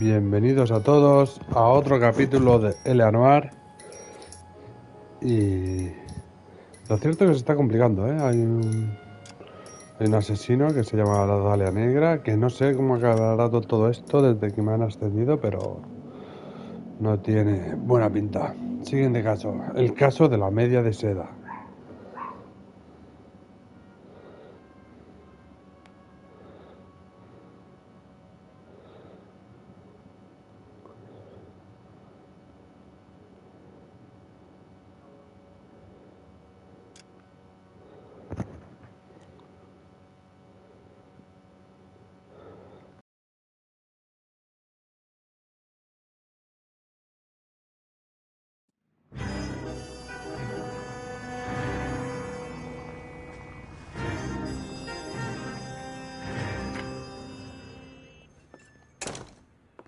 Bienvenidos a todos a otro capítulo de L.A.Noire. Y lo cierto es que se está complicando, ¿eh? Hay un asesino que se llama la Dalia Negra, que no sé cómo acabará todo esto desde que me han ascendido, pero no tiene buena pinta. Siguiente caso, el caso de la media de seda.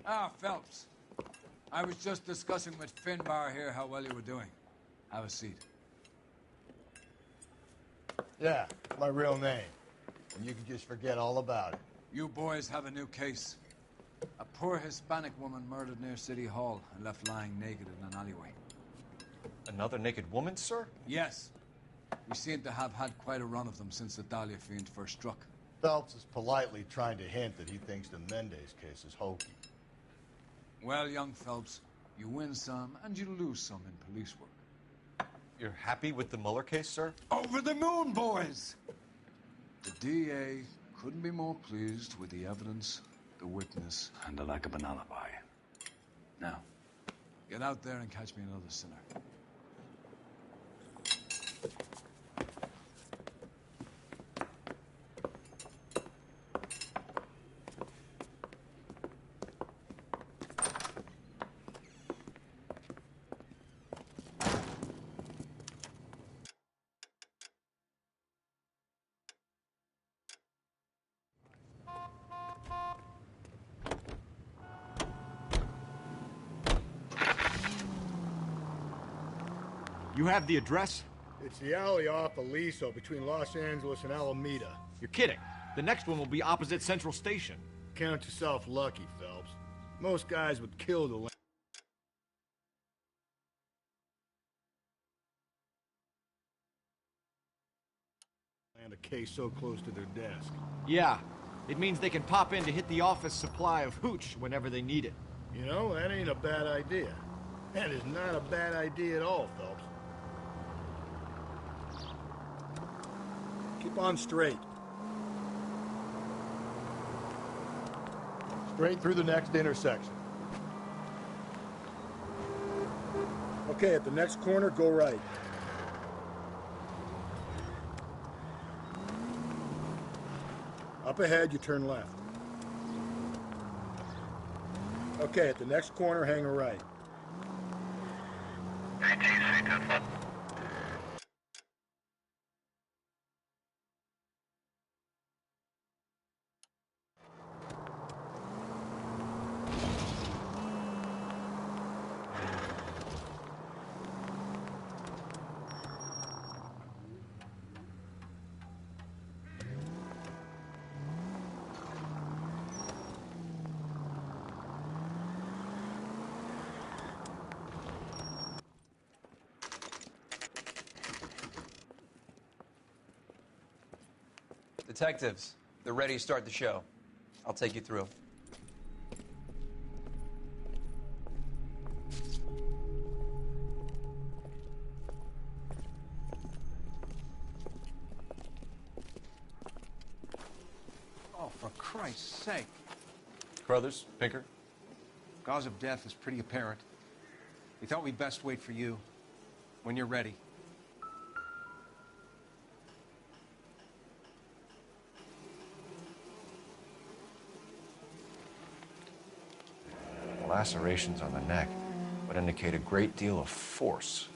Ah, Phelps. I was just discussing with Finbar here how well you were doing. Have a seat. Yeah, my real name. And you can just forget all about it. You boys have a new case. A poor Hispanic woman murdered near City Hall and left lying naked in an alleyway. Another naked woman, sir? Yes. We seem to have had quite a run of them since the Dahlia fiend first struck. Phelps is politely trying to hint that he thinks the Mendez case is hokey. Well, young Phelps, you win some and you lose some in police work. You're happy with the Mueller case, sir? Over the moon, boys! The DA couldn't be more pleased with the evidence, the witness, and the lack of an alibi. Now, get out there and catch me another sinner. You have the address? It's the alley off Aliso between Los Angeles and Alameda. You're kidding. The next one will be opposite Central Station. Count yourself lucky, Phelps. Most guys would kill to land a case so close to their desk. Yeah, it means they can pop in to hit the office supply of hooch whenever they need it. You know, that ain't a bad idea. That is not a bad idea at all, Phelps. Keep on straight. Straight through the next intersection. Okay, at the next corner, go right. Up ahead, you turn left. Okay, at the next corner, hang a right. Detectives, they're ready to start the show. I'll take you through. Oh, for Christ's sake. Crothers, Pinker? Cause of death is pretty apparent. We thought we'd best wait for you. When you're ready. Lacerations on the neck would indicate a great deal of force.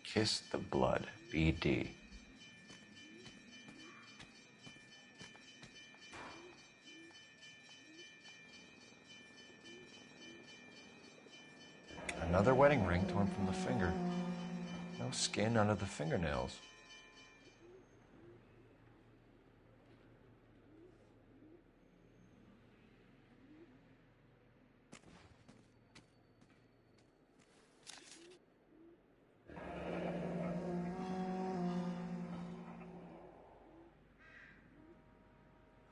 Kiss the blood, BD. Another wedding ring torn from the finger. No skin under the fingernails.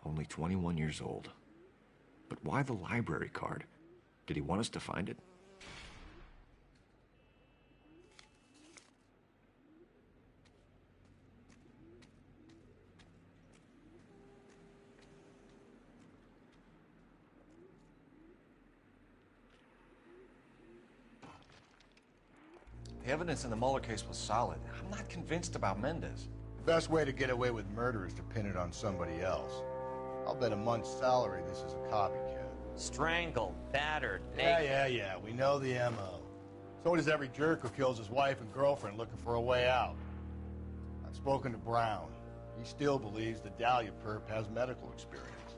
Only 21 years old. But why the library card? Did he want us to find it? The evidence in the Mueller case was solid. I'm not convinced about Mendez. The best way to get away with murder is to pin it on somebody else. I'll bet a month's salary this is a copycat. Strangled, battered, naked. Yeah. We know the M.O. So does every jerk who kills his wife and girlfriend looking for a way out. I've spoken to Brown. He still believes the Dahlia perp has medical experience.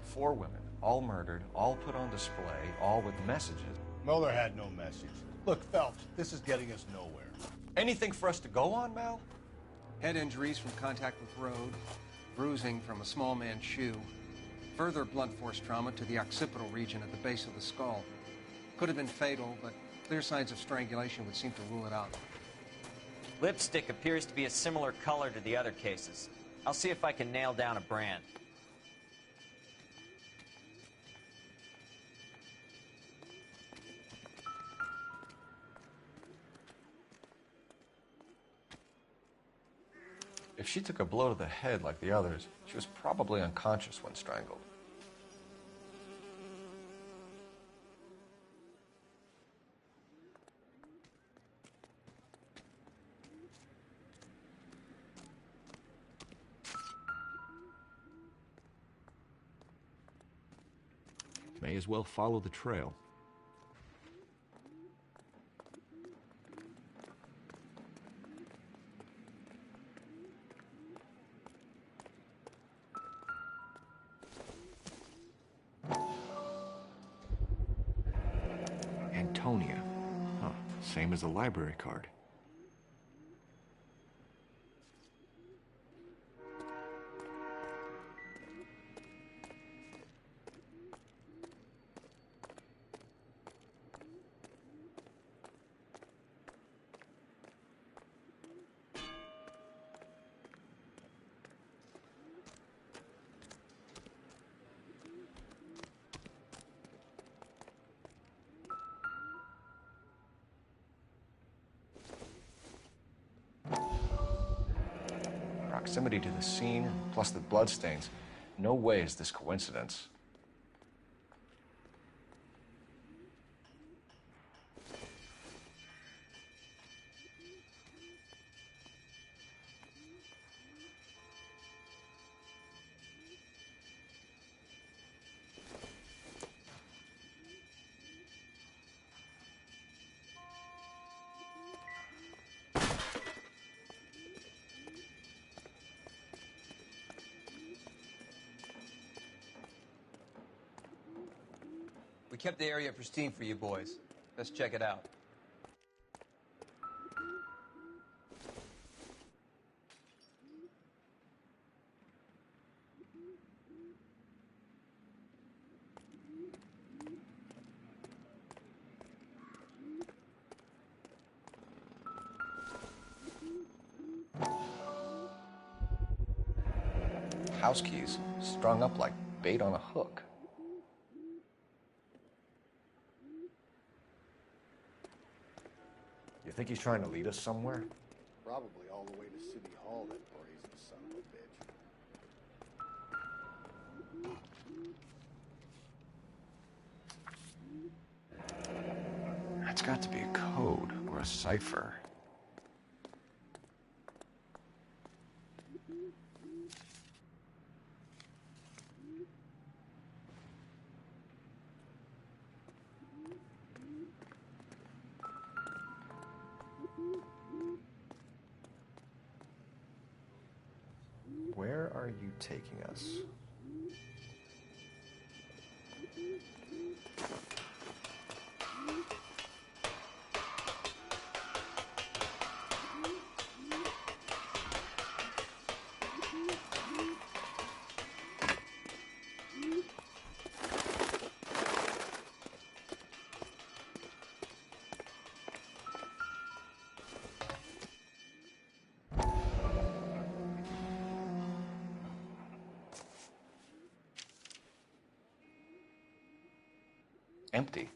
4 women, all murdered, all put on display, all with messages. Mueller had no message. Look, Phelps, this is getting us nowhere. Anything for us to go on, Mal? Head injuries from contact with road, bruising from a small man's shoe, further blunt force trauma to the occipital region at the base of the skull. Could have been fatal, but clear signs of strangulation would seem to rule it out. Lipstick appears to be a similar color to the other cases. I'll see if I can nail down a brand. If she took a blow to the head like the others, she was probably unconscious when strangled. May as well follow the trail. Antonia. Huh, same as the library card. Proximity to the scene, plus the bloodstains. No way is this coincidence. We kept the area pristine for you boys. Let's check it out. House keys strung up like bait on a hook. You think he's trying to lead us somewhere? Probably all the way to City Hall, that brazen son of a bitch. That's got to be a code or a cipher. Where are you taking us? empty.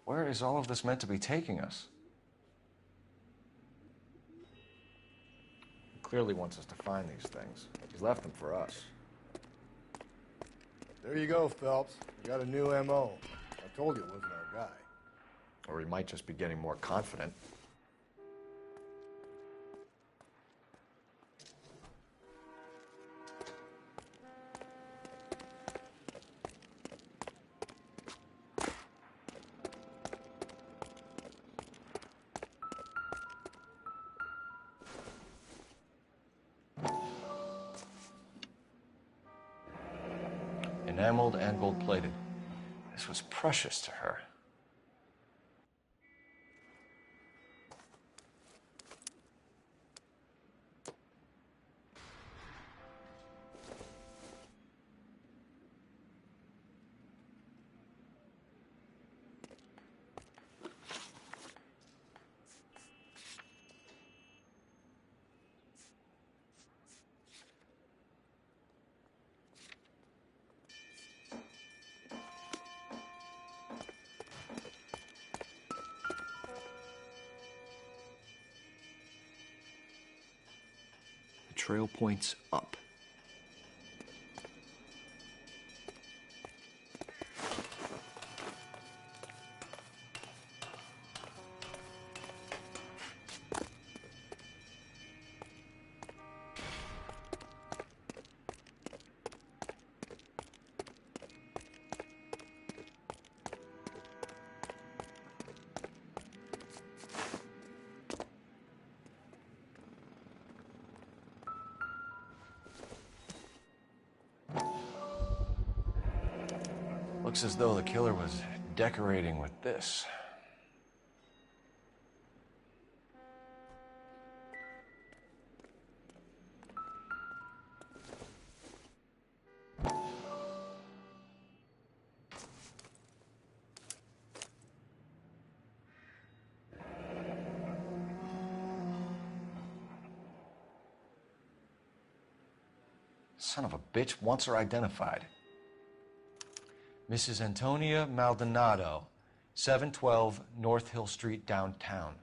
Where is all of this meant to be taking us? He clearly wants us to find these things. He's left them for us. There you go, Phelps. You got a new M.O. I told you it wasn't our guy. Or he might just be getting more confident. Enameled and gold-plated. This was precious to her. The trail points up. Looks as though the killer was decorating with this. Son of a bitch wants her identified. Mrs. Antonia Maldonado, 712 North Hill Street, downtown.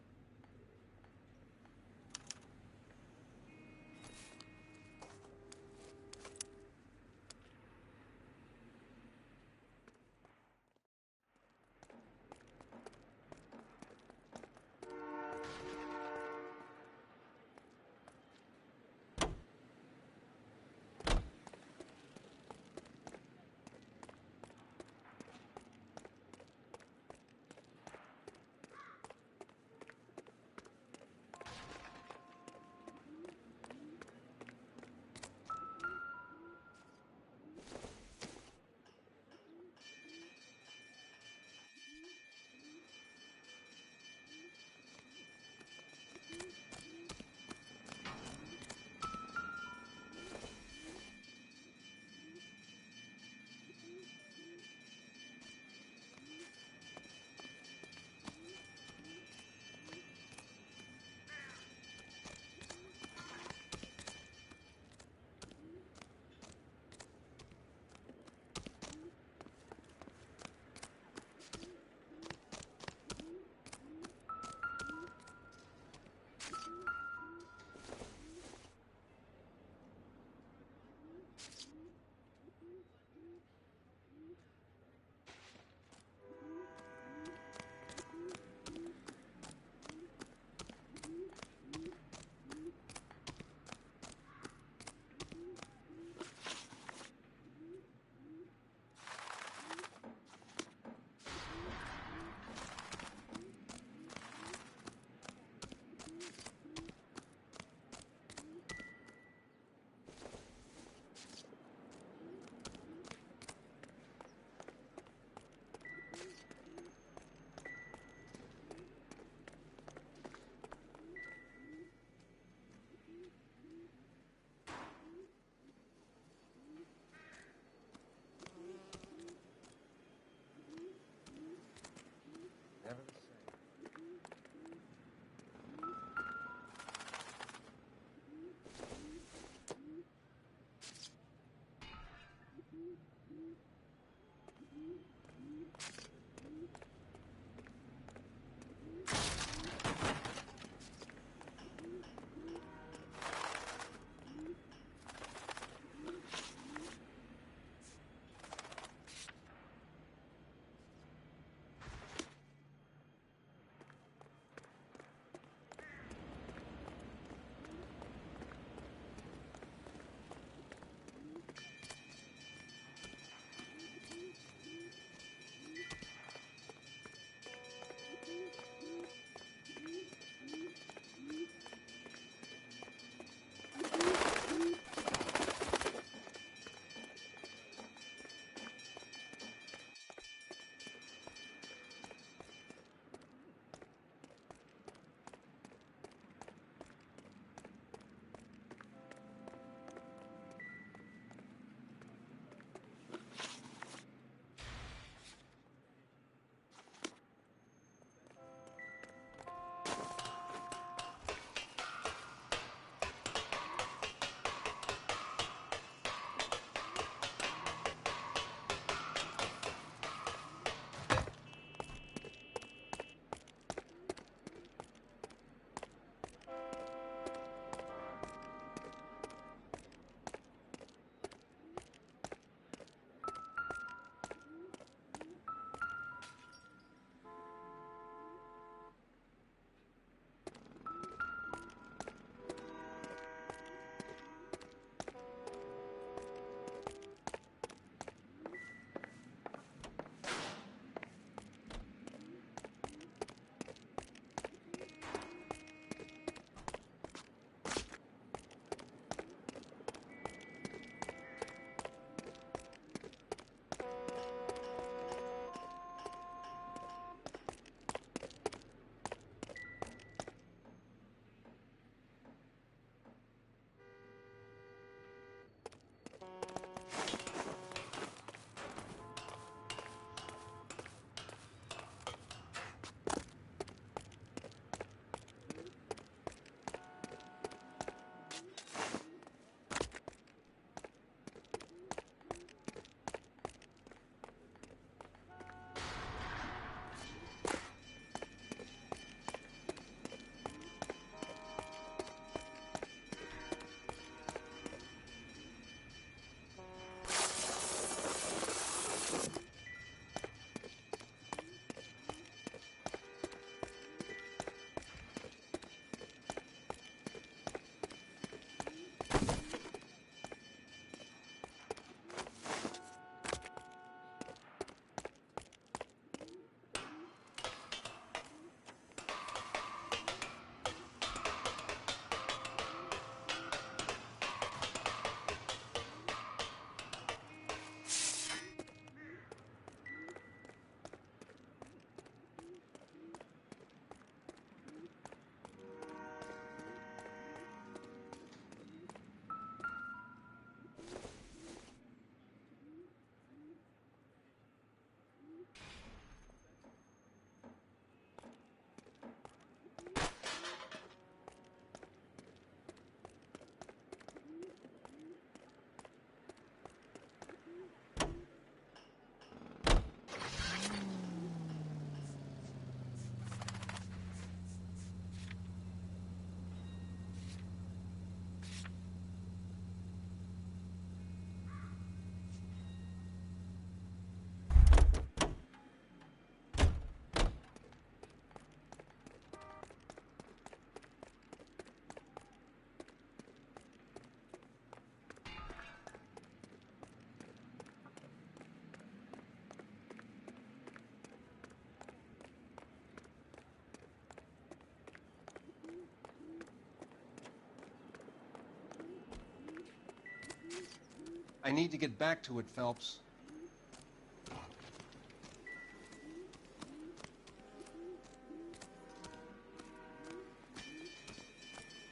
I need to get back to it, Phelps.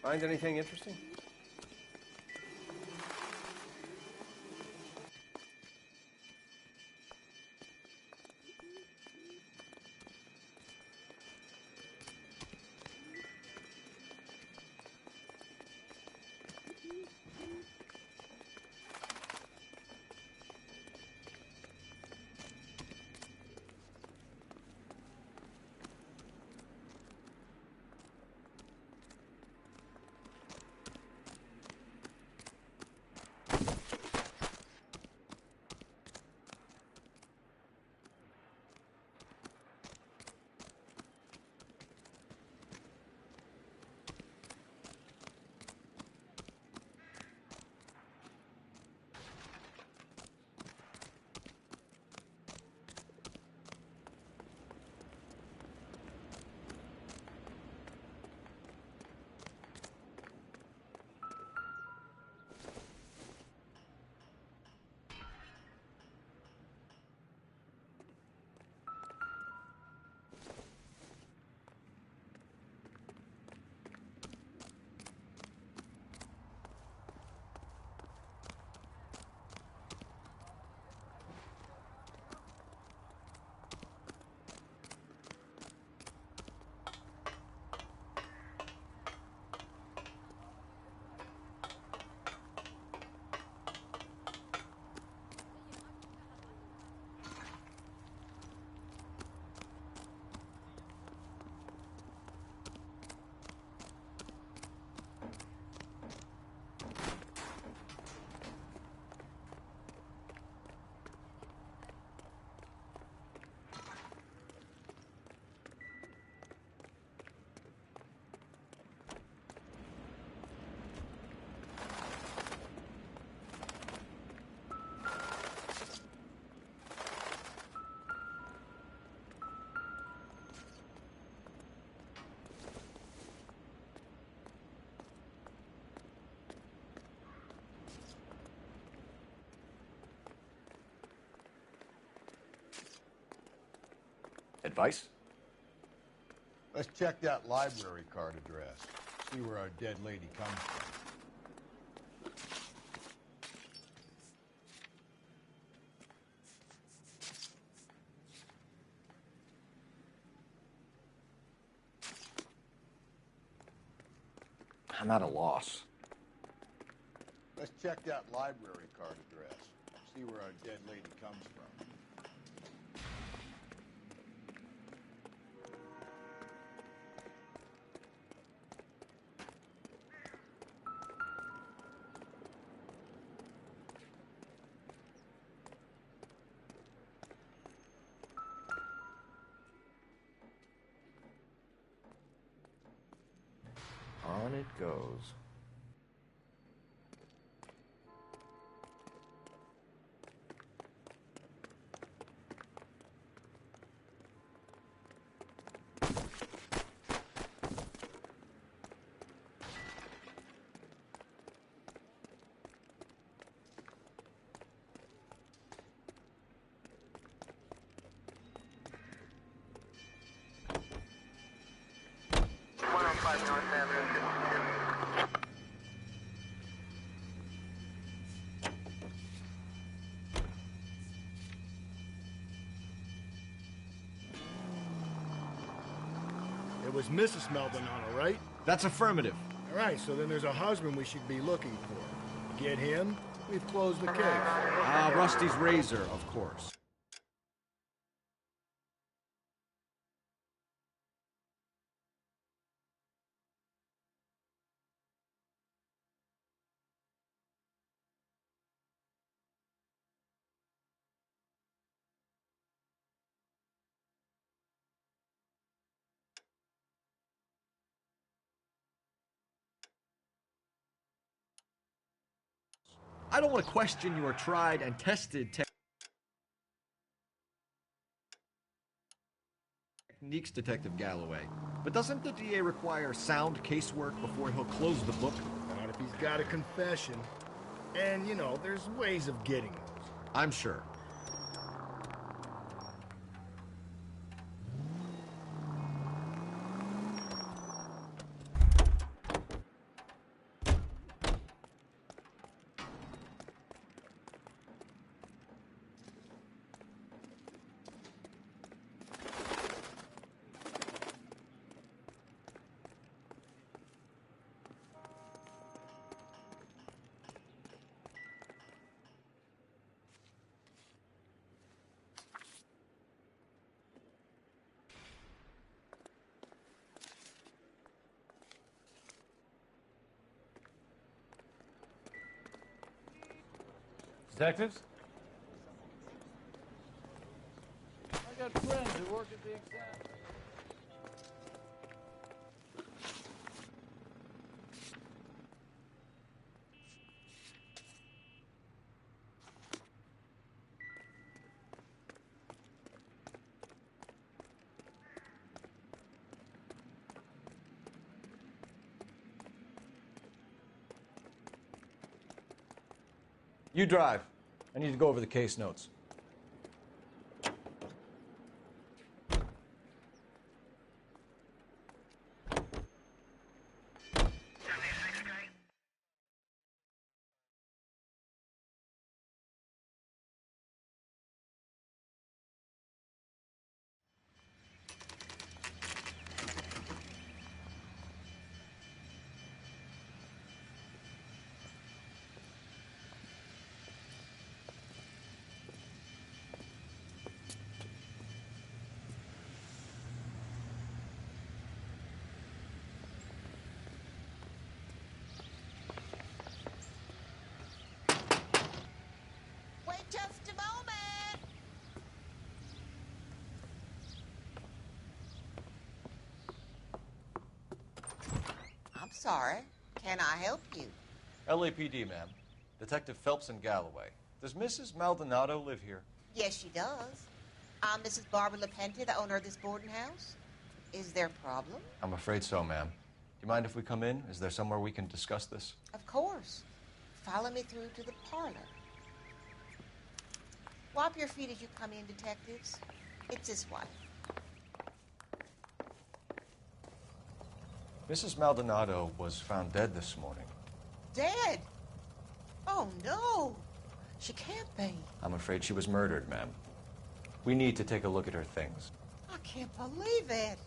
Find anything interesting? Advice? Let's check that library card address. See where our dead lady comes from. I'm at a loss. Let's check that library card address. See where our dead lady comes from. On it goes. It was Mrs. Maldonado, right? That's affirmative. All right, so then there's a husband we should be looking for. Get him, we've closed the case. Rusty's razor, of course. I don't want to question your tried and tested techniques, Detective Galloway. But doesn't the DA require sound casework before he'll close the book? Not if he's got a confession. And, you know, there's ways of getting those. I'm sure. Detectives? I got friends who work at the exam. You drive. I need to go over the case notes. Wait just a moment. I'm sorry. Can I help you? LAPD, ma'am. Detective Phelps and Galloway. Does Mrs. Maldonado live here? Yes, she does. I'm Mrs. Barbara Lepente, the owner of this boarding house. Is there a problem? I'm afraid so, ma'am. Do you mind if we come in? Is there somewhere we can discuss this? Of course. Follow me through to the parlor. Wipe your feet as you come in, detectives. It's this way. Mrs. Maldonado was found dead this morning. Dead? Oh, no. She can't be. I'm afraid she was murdered, ma'am. We need to take a look at her things. I can't believe it.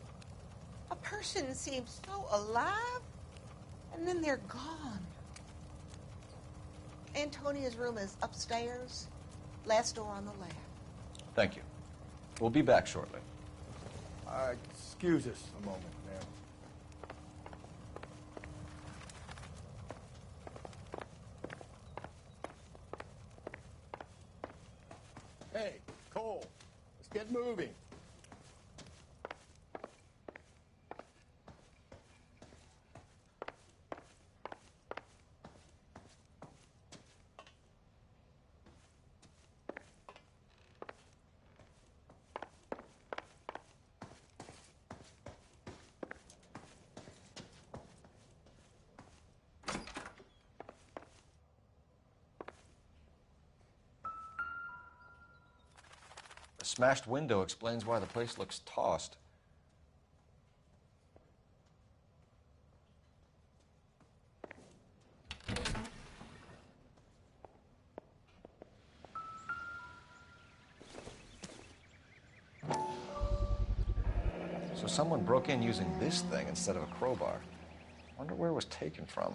A person seems so alive, and then they're gone. Antonia's room is upstairs, last door on the left. Thank you. We'll be back shortly. Excuse us a moment, ma'am. Hey, Cole, let's get moving. The smashed window explains why the place looks tossed. So someone broke in using this thing instead of a crowbar. Wonder where it was taken from.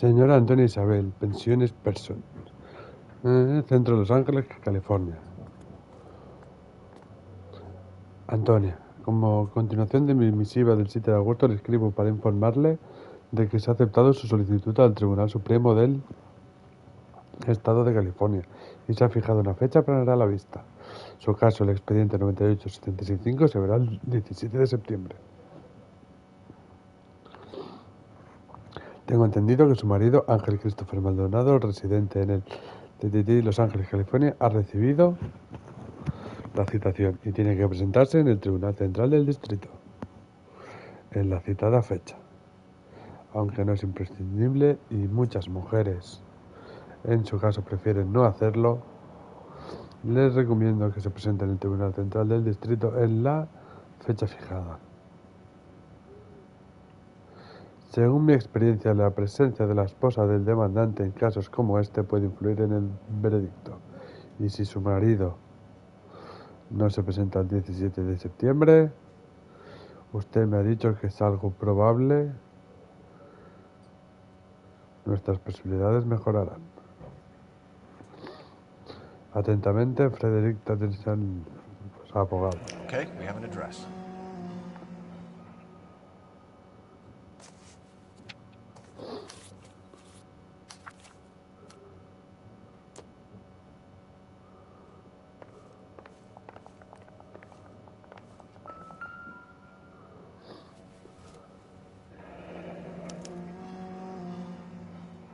Señora Antonia Isabel, pensiones Person. Centro de Los Ángeles, California. Antonia, como continuación de mi misiva del 7 de agosto, le escribo para informarle de que se ha aceptado su solicitud al Tribunal Supremo del Estado de California y se ha fijado una fecha para la vista. Su caso, el expediente 98-765, se verá el 17 de septiembre. Tengo entendido que su marido, Ángel Christopher Maldonado, residente en el Pt1 Los Ángeles, California, ha recibido la citación y tiene que presentarse en el Tribunal Central del Distrito en la citada fecha. Aunque no es imprescindible y muchas mujeres en su caso prefieren no hacerlo, les recomiendo que se presenten en el Tribunal Central del Distrito en la fecha fijada. Según mi experiencia, la presencia de la esposa del demandante en casos como este puede influir en el veredicto. Y si su marido no se presenta el 17 de septiembre, usted me ha dicho que es algo probable, nuestras posibilidades mejorarán. Atentamente, Frederick Tatterson, abogado. Okay, we have an address.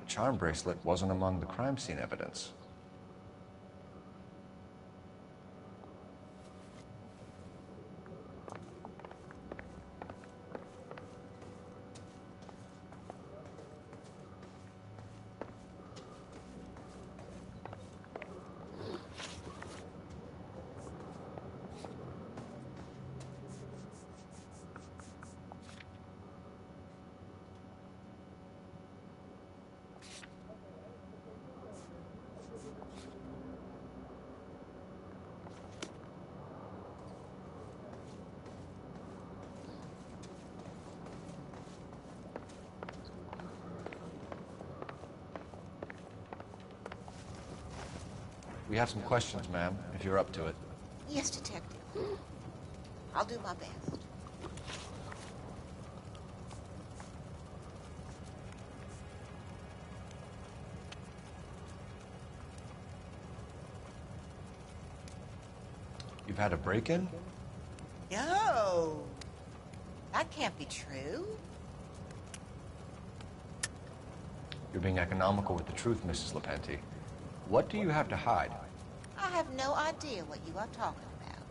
The charm bracelet wasn't among the crime scene evidence. We have some questions, ma'am, if you're up to it. Yes, Detective. I'll do my best. You've had a break-in? No. That can't be true. You're being economical with the truth, Mrs. Lepenti. What do you have to hide? I have no idea what you are talking about.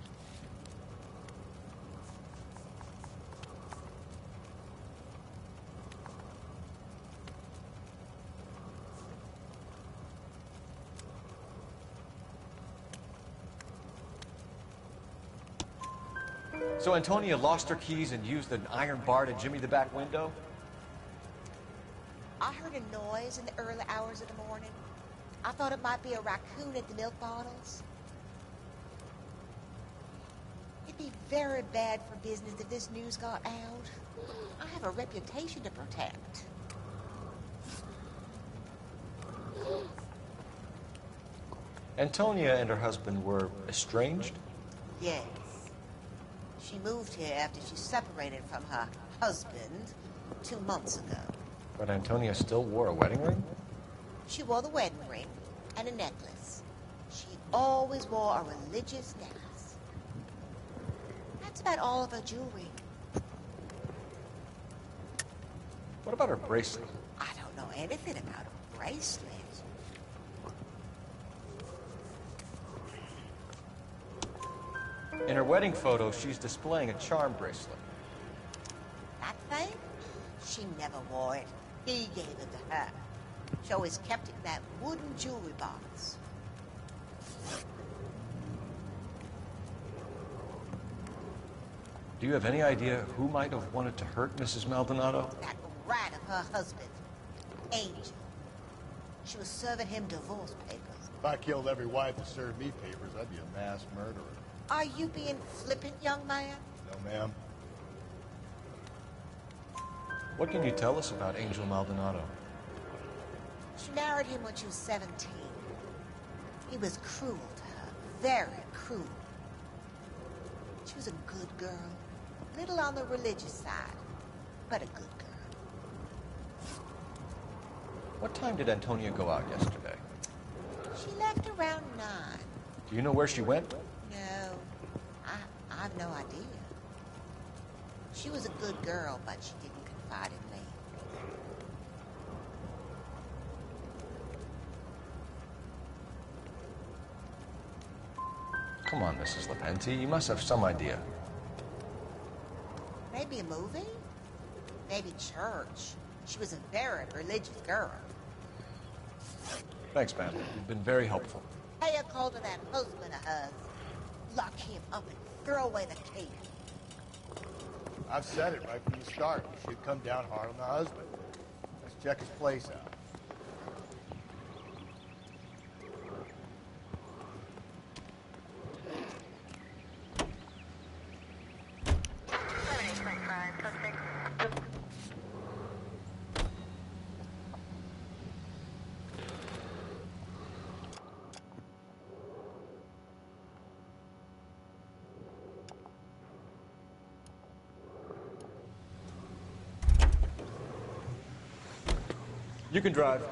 So Antonia lost her keys and used an iron bar to jimmy the back window? I heard a noise in the early hours of the morning. I thought it might be a raccoon at the milk bottles. It'd be very bad for business if this news got out. I have a reputation to protect. Antonia and her husband were estranged? Yes. She moved here after she separated from her husband 2 months ago. But Antonia still wore a wedding ring? She wore the wedding ring and a necklace. She always wore a religious necklace. That's about all of her jewelry. What about her bracelet? I don't know anything about a bracelet. In her wedding photo, she's displaying a charm bracelet. That thing? She never wore it. He gave it to her. She always kept it in that wooden jewelry box. Do you have any idea who might have wanted to hurt Mrs. Maldonado? That rat of her husband, Angel. She was serving him divorce papers. If I killed every wife that served me papers, I'd be a mass murderer. Are you being flippant, young man? No, ma'am. What can you tell us about Angel Maldonado? married him when she was 17. He was cruel to her, very cruel. She was a good girl, little on the religious side, but a good girl. What time did Antonia go out yesterday? She left around 9. Do you know where she went? No, I've no idea. She was a good girl, but she didn't confide in me. Come on, Mrs. Lepenti, you must have some idea. Maybe a movie? Maybe church. She was a very religious girl. Thanks, ma'am. You've been very helpful. Pay a call to that husband of hers. Lock him up and throw away the key. I've said it right from the start. You should come down hard on the husband. Let's check his place out. You can drive. All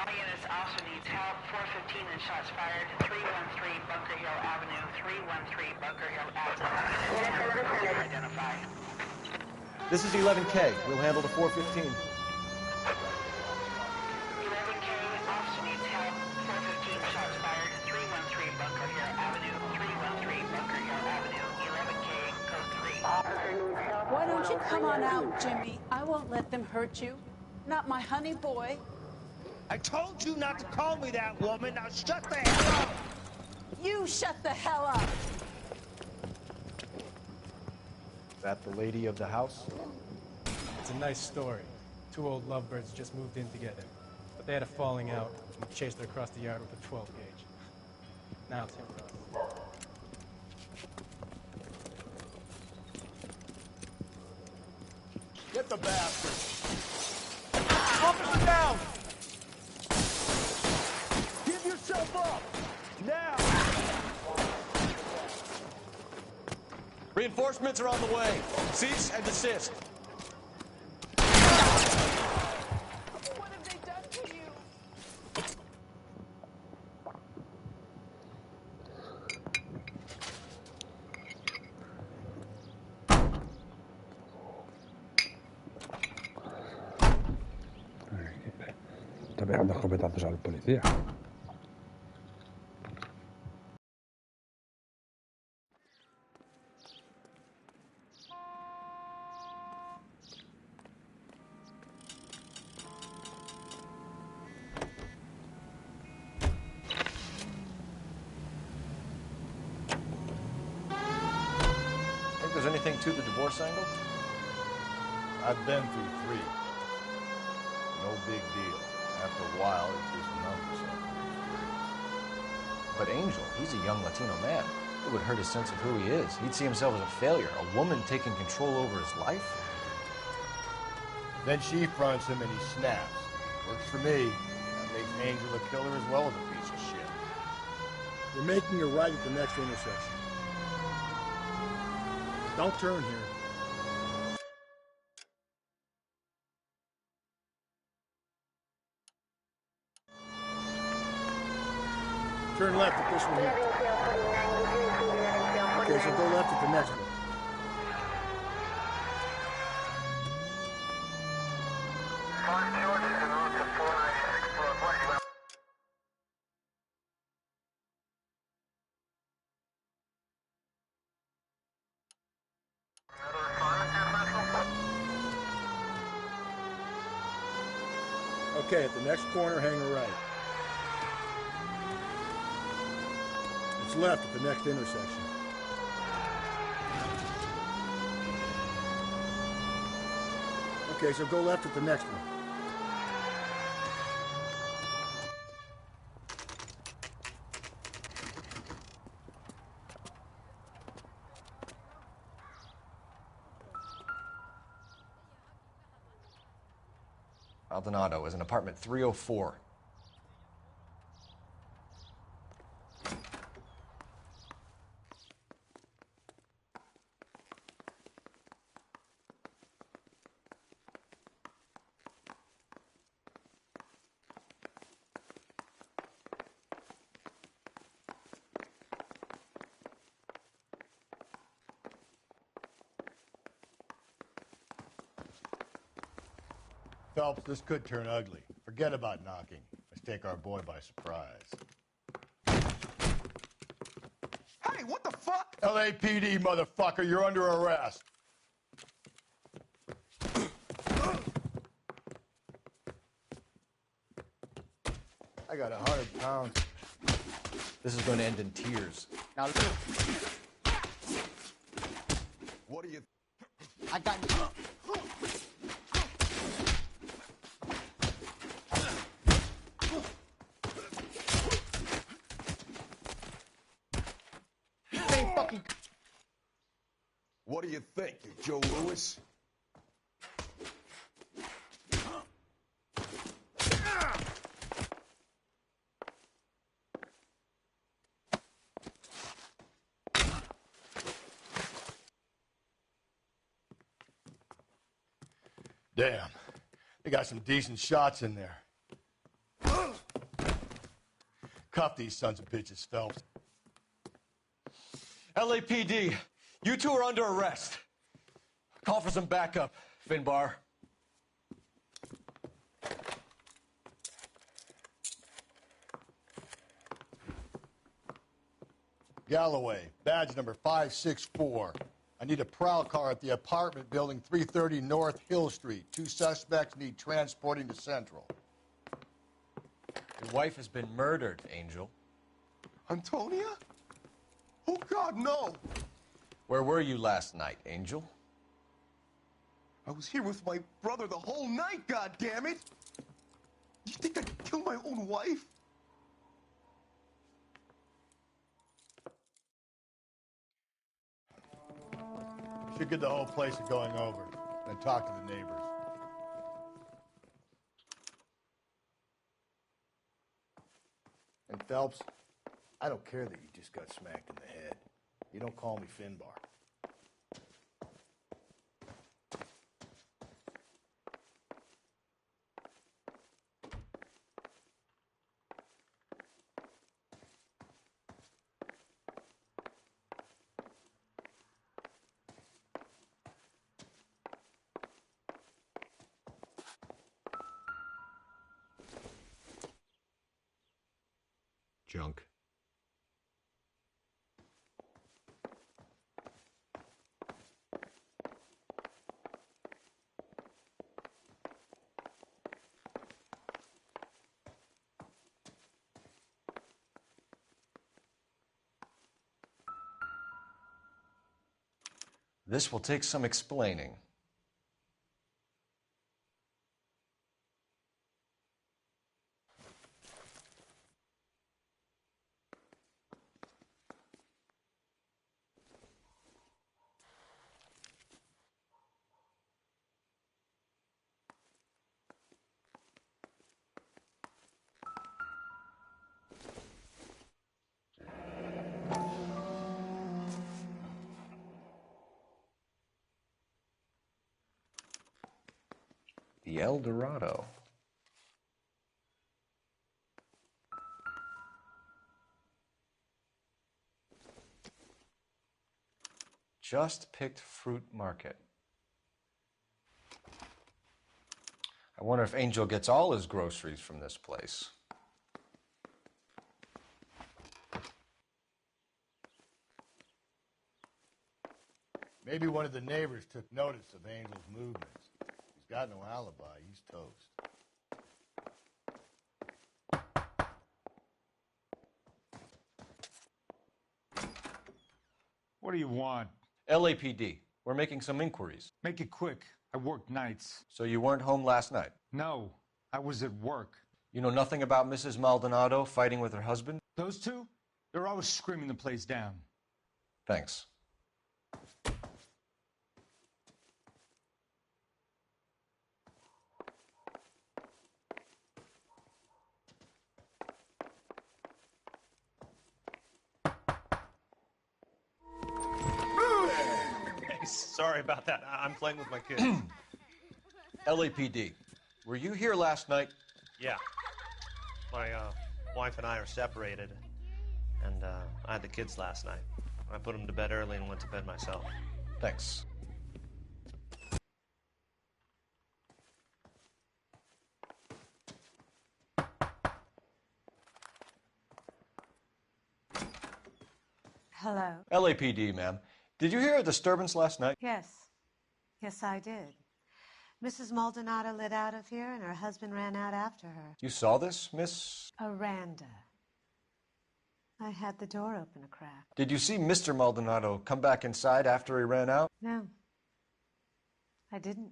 units also needs help. 415 and shots fired. 313 Bunker Hill Avenue. 313 Bunker Hill Avenue. Identify. This is 11K. We'll handle the 415. 11K also needs help. 415 shots fired. 313 Bunker Hill Avenue. 313 Bunker Hill Avenue. 11K code 3. Why don't you come on out, Jimmy? I won't let them hurt you. Not my honey boy. I told you not to call me that, woman. Now shut the hell up. You shut the hell up. That the lady of the house? It's a nice story. Two old lovebirds just moved in together. But they had a falling out, and we chased her across the yard with a 12 gauge. Now it's him. Get the bastard! Officer down! Give yourself up! Now! Reinforcements are on the way. Cease and desist. What have they done to you? Está pegando escopetazos al policía. Think there's anything to the divorce angle? I've been through 3. No big deal. After a while, it just numbs something. But Angel, he's a young Latino man. It would hurt his sense of who he is. He'd see himself as a failure, a woman taking control over his life. Then she fronts him and he snaps. Works for me. That makes Angel a killer as well as a piece of shit. You're making a right at the next intersection. Don't turn here. Turn left at this one here. Okay, so go left at the next one. Okay, at the next corner, hang a right. It's left at the next intersection. Okay, so go left at the next one. Maldonado is in apartment 304. Phelps, this could turn ugly. Forget about knocking. Let's take our boy by surprise. Hey, what the fuck? LAPD, motherfucker, you're under arrest. I got 100 pounds. This is going to end in tears. Now, What do you... I got... What do you think, you Joe Louis? Damn. They got some decent shots in there. Cuff these sons of bitches, Phelps. LAPD, you two are under arrest. Call for some backup, Finbar. Galloway, badge number 564. I need a prowl car at the apartment building 330 North Hill Street. 2 suspects need transporting to Central. Your wife has been murdered, Angel. Antonia? Oh, God, no. Where were you last night, Angel? I was here with my brother the whole night, goddammit! You think I'd kill my own wife? Should get the whole place going over, then talk to the neighbors. And Phelps, I don't care that you just got smacked in the head. You don't call me Finbar. Junk. This will take some explaining. The El Dorado. Just picked fruit market. I wonder if Angel gets all his groceries from this place. Maybe one of the neighbors took notice of Angel's movements. He's got no alibi. He's toast. What do you want? LAPD. We're making some inquiries. Make it quick. I work nights. So you weren't home last night? No, I was at work. You know nothing about Mrs. Maldonado fighting with her husband? Those two? They're always screaming the place down. Thanks. Sorry about that. I'm playing with my kids. LAPD, were you here last night? Yeah. My wife and I are separated, and I had the kids last night. I put them to bed early and went to bed myself. Thanks. Hello? LAPD, ma'am. Did you hear a disturbance last night? Yes. Yes, I did. Mrs. Maldonado lit out of here, and her husband ran out after her. You saw this, Miss? Aranda. I had the door open a crack. Did you see Mr. Maldonado come back inside after he ran out? No. I didn't.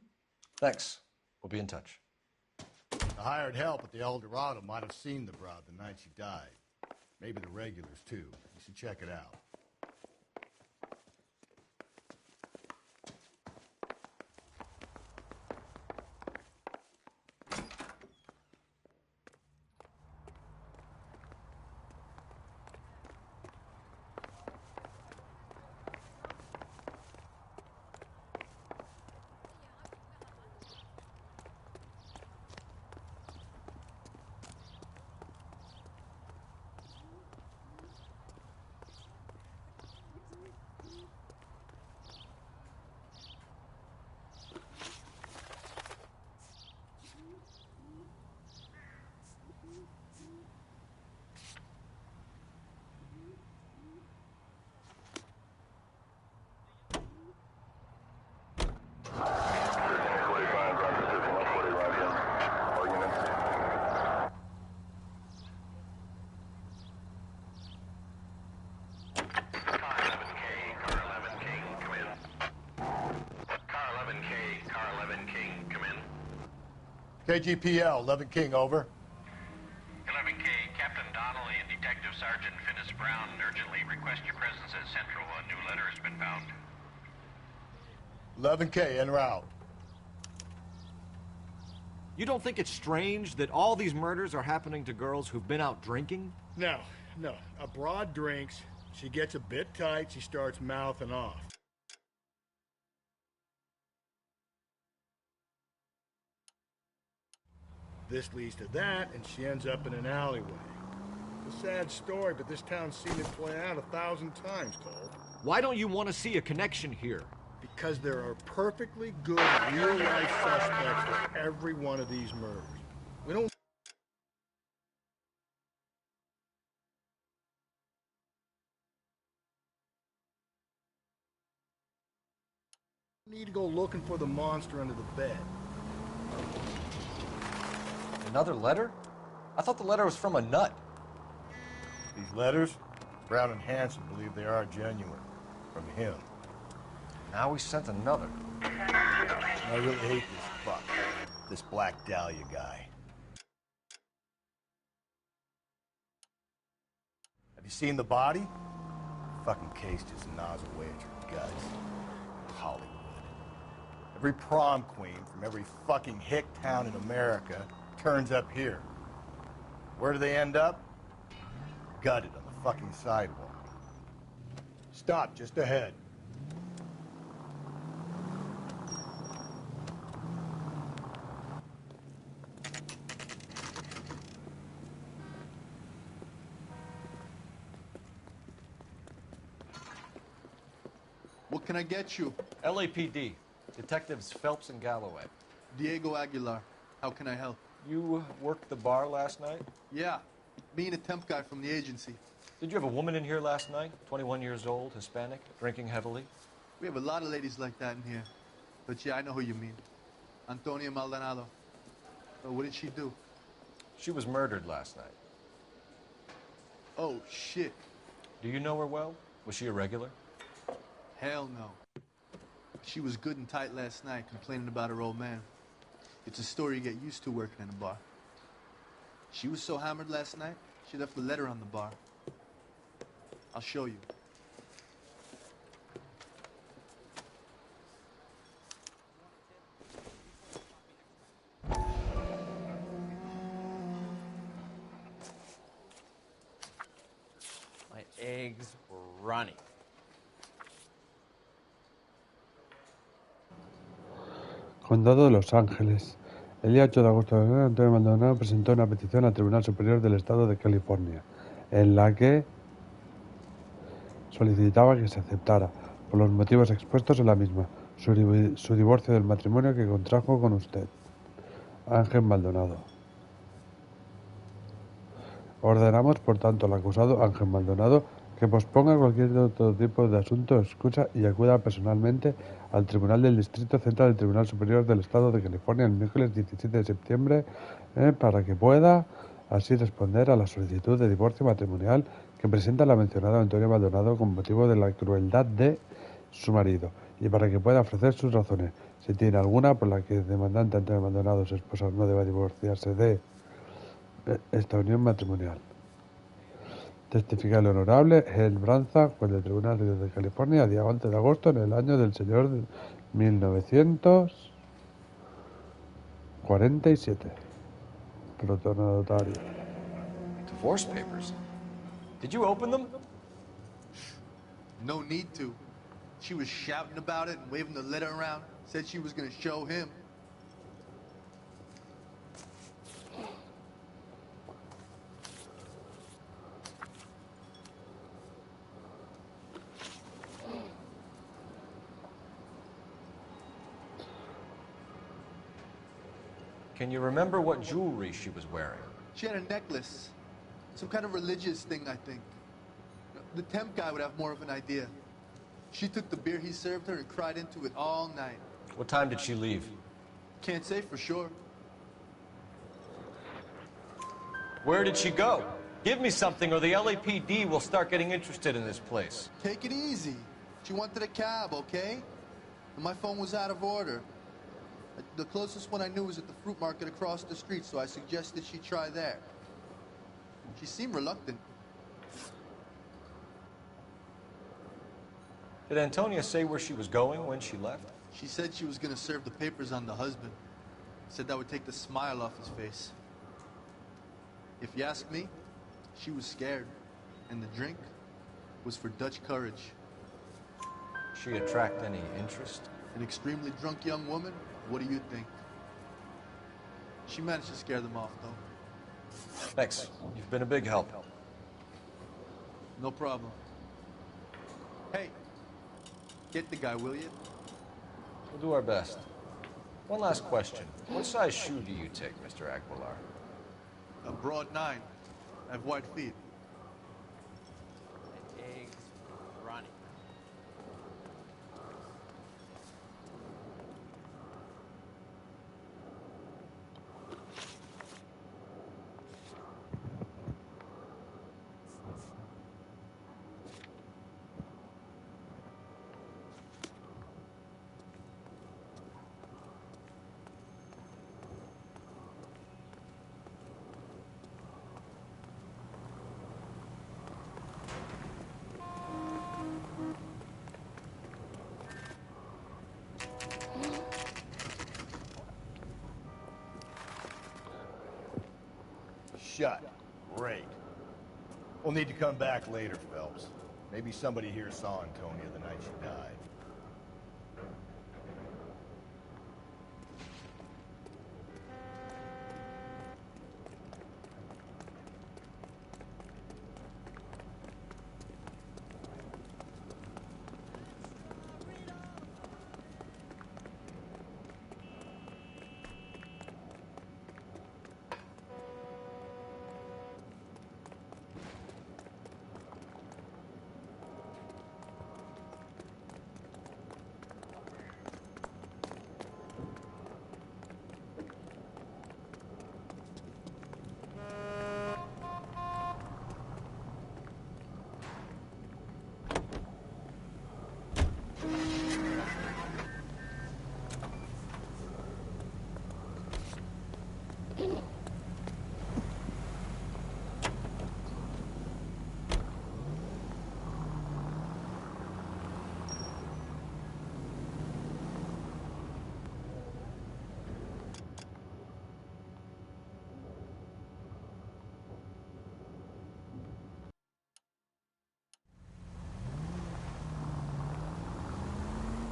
Thanks. We'll be in touch. The hired help at the El Dorado might have seen the broad the night she died. Maybe the regulars, too. You should check it out. KGPL, 11 King, over. 11K, Captain Donnelly and Detective Sergeant Finnis Brown urgently request your presence at Central. A new letter has been found. 11K, en route. You don't think it's strange that all these murders are happening to girls who've been out drinking? No. A broad drinks, she gets a bit tight, she starts mouthing off. This leads to that, and she ends up in an alleyway. It's a sad story, but this town's seen it play out 1,000 times, Cole. Why don't you want to see a connection here? Because there are perfectly good real-life suspects for every one of these murders. We don't need to go looking for the monster under the bed. Another letter? I thought the letter was from a nut. These letters, Brown and Hanson believe they are genuine. From him. Now we sent another. I really hate this fuck. This Black Dahlia guy. Have you seen the body? The fucking case just gnaws away at your guts. Hollywood. Every prom queen from every fucking hick town in America turns up here. Where do they end up? Gutted on the fucking sidewalk. Stop just ahead. What can I get you? LAPD. Detectives Phelps and Galloway. Diego Aguilar. How can I help? You worked the bar last night? Yeah. Me and a temp guy from the agency. Did you have a woman in here last night? 21 years old, Hispanic, drinking heavily? We have a lot of ladies like that in here. But yeah, I know who you mean. Antonia Maldonado. So what did she do? She was murdered last night. Oh, shit. Do you know her well? Was she a regular? Hell no. She was good and tight last night, complaining about her old man. It's a story you get used to working in a bar. She was so hammered last night, she left a letter on the bar. I'll show you. My eggs were runny. Condado de Los Ángeles. El día 8 de agosto, Antonio Maldonado presentó una petición al Tribunal Superior del Estado de California, en la que solicitaba que se aceptara, por los motivos expuestos en la misma, su divorcio del matrimonio que contrajo con usted, Ángel Maldonado. Ordenamos, por tanto, al acusado Ángel Maldonado que posponga cualquier otro tipo de asunto o excusa y acuda personalmente al Tribunal del Distrito Central del Tribunal Superior del Estado de California el miércoles 17 de septiembre para que pueda así responder a la solicitud de divorcio matrimonial que presenta la mencionada Antonio Maldonado con motivo de la crueldad de su marido y para que pueda ofrecer sus razones, si tiene alguna, por la que el demandante Antonio Maldonado, su esposa, no deba divorciarse de esta unión matrimonial. Testifica el honorable El Branza, juez del Tribunal de California, día 11 de agosto en el año del señor 1947. Protonotario. Divorce papers? Did you open them? No need to. She was shouting about it and waving the letter around. Said she was gonna show him. Can you remember what jewelry she was wearing? She had a necklace. Some kind of religious thing, I think. The temp guy would have more of an idea. She took the beer he served her and cried into it all night. What time did she leave? Can't say for sure. Where did she go? Give me something or the LAPD will start getting interested in this place. Take it easy. She wanted a cab, okay? And my phone was out of order. The closest one I knew was at the fruit market across the street, so I suggested she try there. She seemed reluctant. Did Antonia say where she was going when she left? She said she was gonna serve the papers on the husband. Said that would take the smile off his face. If you ask me, she was scared. And the drink was for Dutch courage. She attract any interest? An extremely drunk young woman? What do you think? She managed to scare them off, though. Thanks. You've been a big help. No problem. Hey, get the guy, will you? We'll do our best. One last question. What size shoe do you take, Mr. Aguilar? A broad 9. I have wide feet. Eggs, Ronnie. Shut. Great. We'll need to come back later, Phelps. Maybe somebody here saw Antonia the night she died.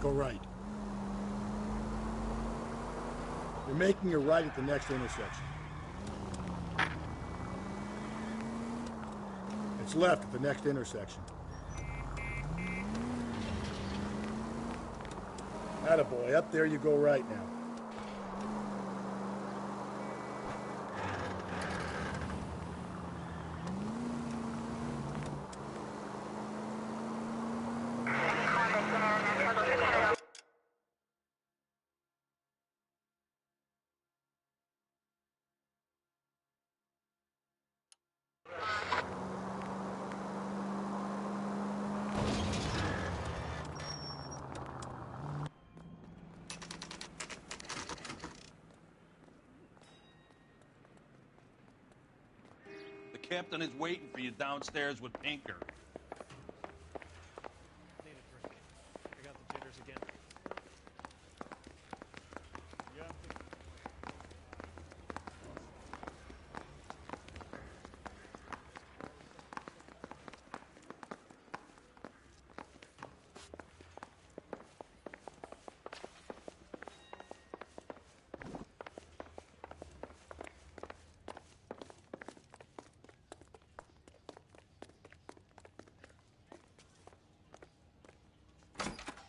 Go right. You're making a right at the next intersection. It's left at the next intersection. Attaboy, up there you go right now. The captain is waiting for you downstairs with Pinker. Need a drink. I got the jitters again.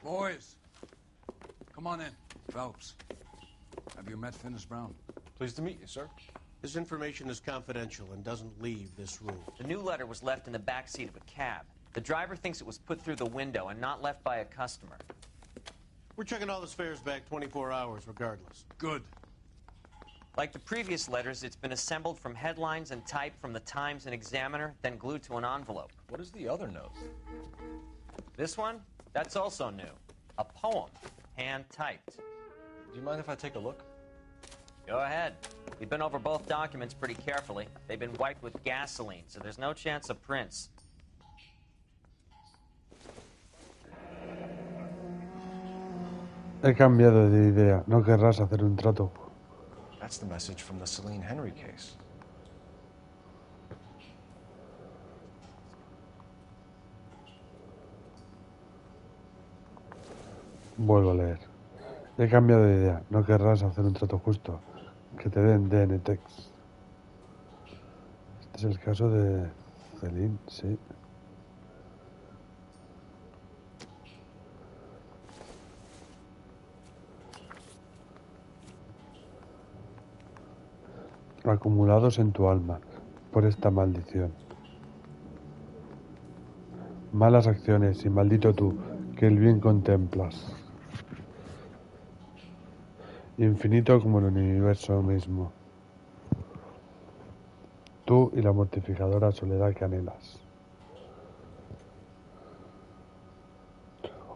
Boys, come on in. Phelps, have you met Finis Brown? Pleased to meet you, sir. This information is confidential and doesn't leave this room. The new letter was left in the back seat of a cab. The driver thinks it was put through the window and not left by a customer. We're checking all the spares back 24 hours regardless. Good. Like the previous letters, it's been assembled from headlines and typed from the Times and Examiner, then glued to an envelope. What is the other note? This one? That's also new. A poem, hand-typed. Do you mind if I take a look? Go ahead. We've been over both documents pretty carefully. They've been wiped with gasoline, so there's no chance of prints. He cambiado de idea. No querrás hacer un trato. That's the message from the Celine Henry case. Vuelvo a leer. He cambiado de idea. No querrás hacer un trato justo. Que te den DNTex. Este es el caso de Celine, sí. Acumulados en tu alma por esta maldición. Malas acciones y maldito tú, que el bien contemplas. Infinito como el universo mismo. Tú y la mortificadora soledad que anhelas.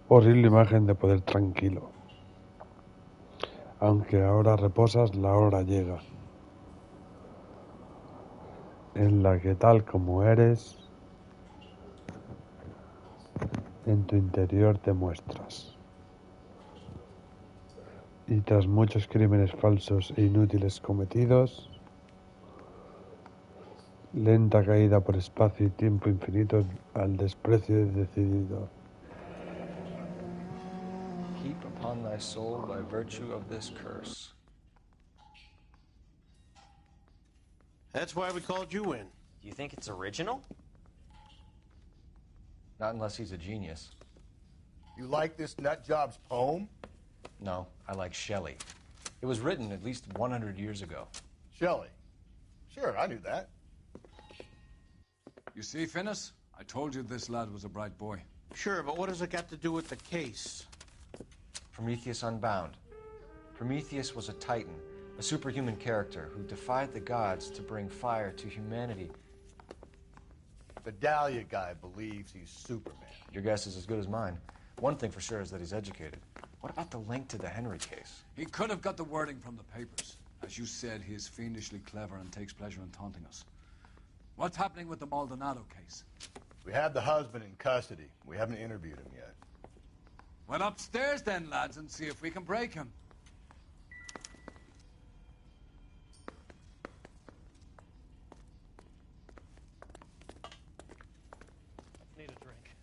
Horrible imagen de poder tranquilo. Aunque ahora reposas, la hora llega. En la que tal como eres, en tu interior te muestras. Y tras muchos crímenes falsos e inútiles cometidos, lenta caída por espacio y tiempo infinitos al desprecio decidido. Heap upon thy soul by virtue of this curse. That's why we called you in. Do you think it's original? Not unless he's a genius. You like this nutjob's poem? No, I like Shelley. It was written at least 100 years ago. Shelley? Sure, I knew that. You see, Finis? I told you this lad was a bright boy. Sure, but what has it got to do with the case? Prometheus Unbound. Prometheus was a titan, a superhuman character who defied the gods to bring fire to humanity. The Dahlia guy believes he's Superman. Your guess is as good as mine. One thing for sure is that he's educated. What about the link to the Henry case? He could have got the wording from the papers. As you said, he is fiendishly clever and takes pleasure in taunting us. What's happening with the Maldonado case? We have the husband in custody. We haven't interviewed him yet. Well, upstairs then, lads, and see if we can break him. Need a drink.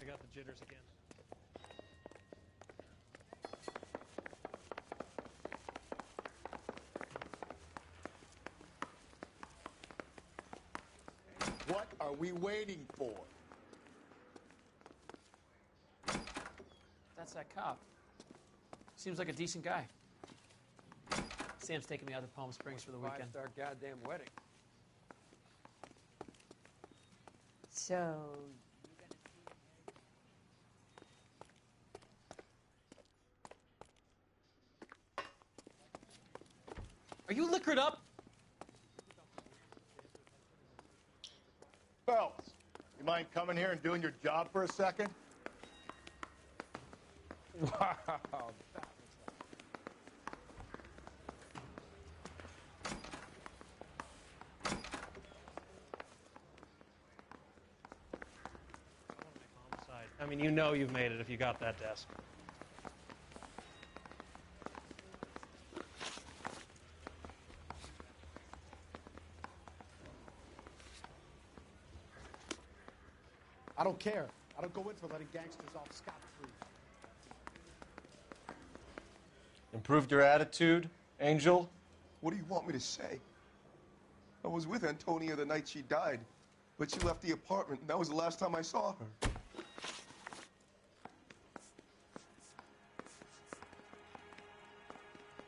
I got the jitters again. are we waiting for? That's that cop. Seems like a decent guy. Sam's taking me out to Palm Springs for the weekend. Five-star goddamn wedding. So, Are you liquored up? Phelps, you mind coming here and doing your job for a second? Wow. I mean, you know you've made it if you got that desk. I don't care. I don't go in for letting gangsters off scot-free. Improved your attitude, Angel? What do you want me to say? I was with Antonia the night she died, but she left the apartment, and that was the last time I saw her.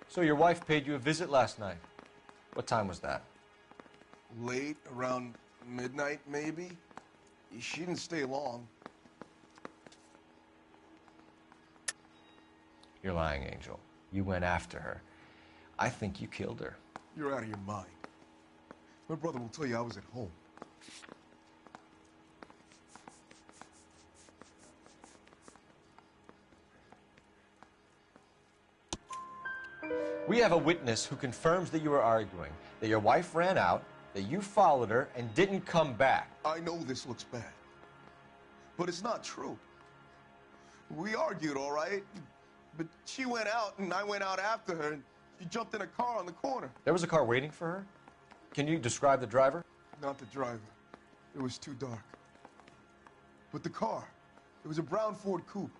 So your wife paid you a visit last night. What time was that? Late, around midnight, maybe? She didn't stay long. You're lying, Angel. You went after her. I think you killed her. You're out of your mind. My brother will tell you I was at home. We have a witness who confirms that you were arguing, that your wife ran out, that you followed her and didn't come back. I know this looks bad, but it's not true. We argued, all right, but she went out and I went out after her and she jumped in a car on the corner. There was a car waiting for her? Can you describe the driver? Not the driver. It was too dark. But the car, it was a brown Ford coupe.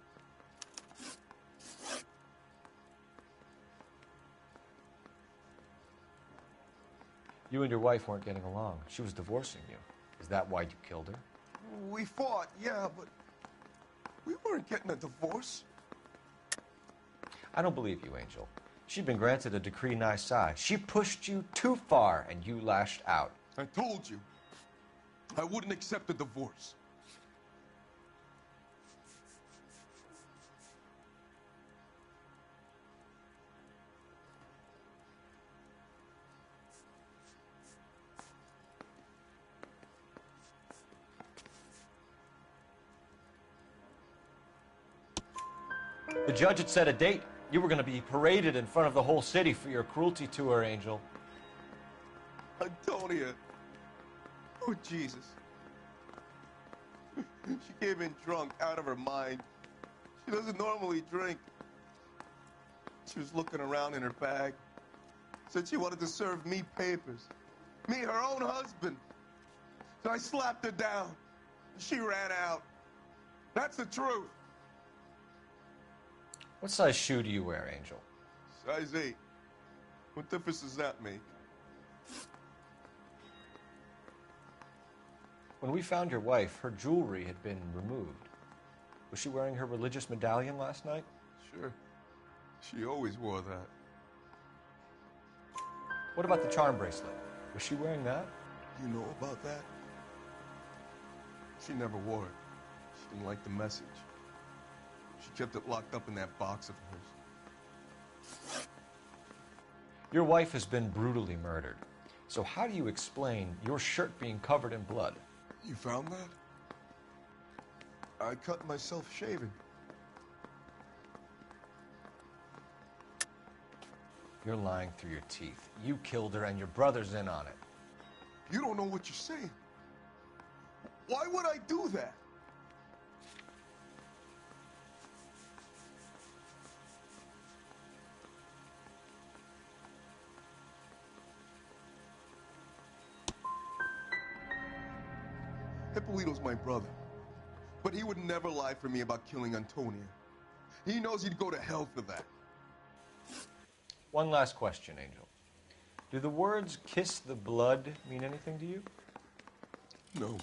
You and your wife weren't getting along. She was divorcing you. Is that why you killed her? We fought, yeah, but we weren't getting a divorce. I don't believe you, Angel. She'd been granted a decree nisi. She pushed you too far, and you lashed out. I told you, I wouldn't accept a divorce. The judge had set a date. You were going to be paraded in front of the whole city for your cruelty to her, Angel. Antonia. Oh, Jesus. She came in drunk, out of her mind. She doesn't normally drink. She was looking around in her bag. Said she wanted to serve me papers. Me, her own husband. So I slapped her down. She ran out. That's the truth. What size shoe do you wear, Angel? Size 8. What difference does that make? When we found your wife, her jewelry had been removed. Was she wearing her religious medallion last night? Sure. She always wore that. What about the charm bracelet? Was she wearing that? You know about that? She never wore it. She didn't like the message. She kept it locked up in that box of hers. Your wife has been brutally murdered. So how do you explain your shirt being covered in blood? You found that? I cut myself shaving. You're lying through your teeth. You killed her and your brother's in on it. You don't know what you're saying. Why would I do that? Hippolito's my brother, but he would never lie for me about killing Antonia. He knows he'd go to hell for that. One last question, Angel. Do the words "kiss the blood" mean anything to you? No.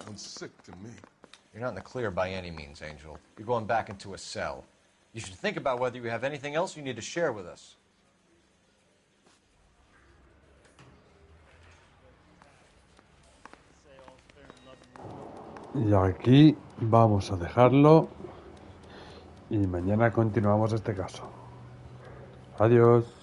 Sounds sick to me. You're not in the clear by any means, Angel. You're going back into a cell. You should think about whether you have anything else you need to share with us. Y aquí vamos a dejarlo y mañana continuamos este caso. Adiós.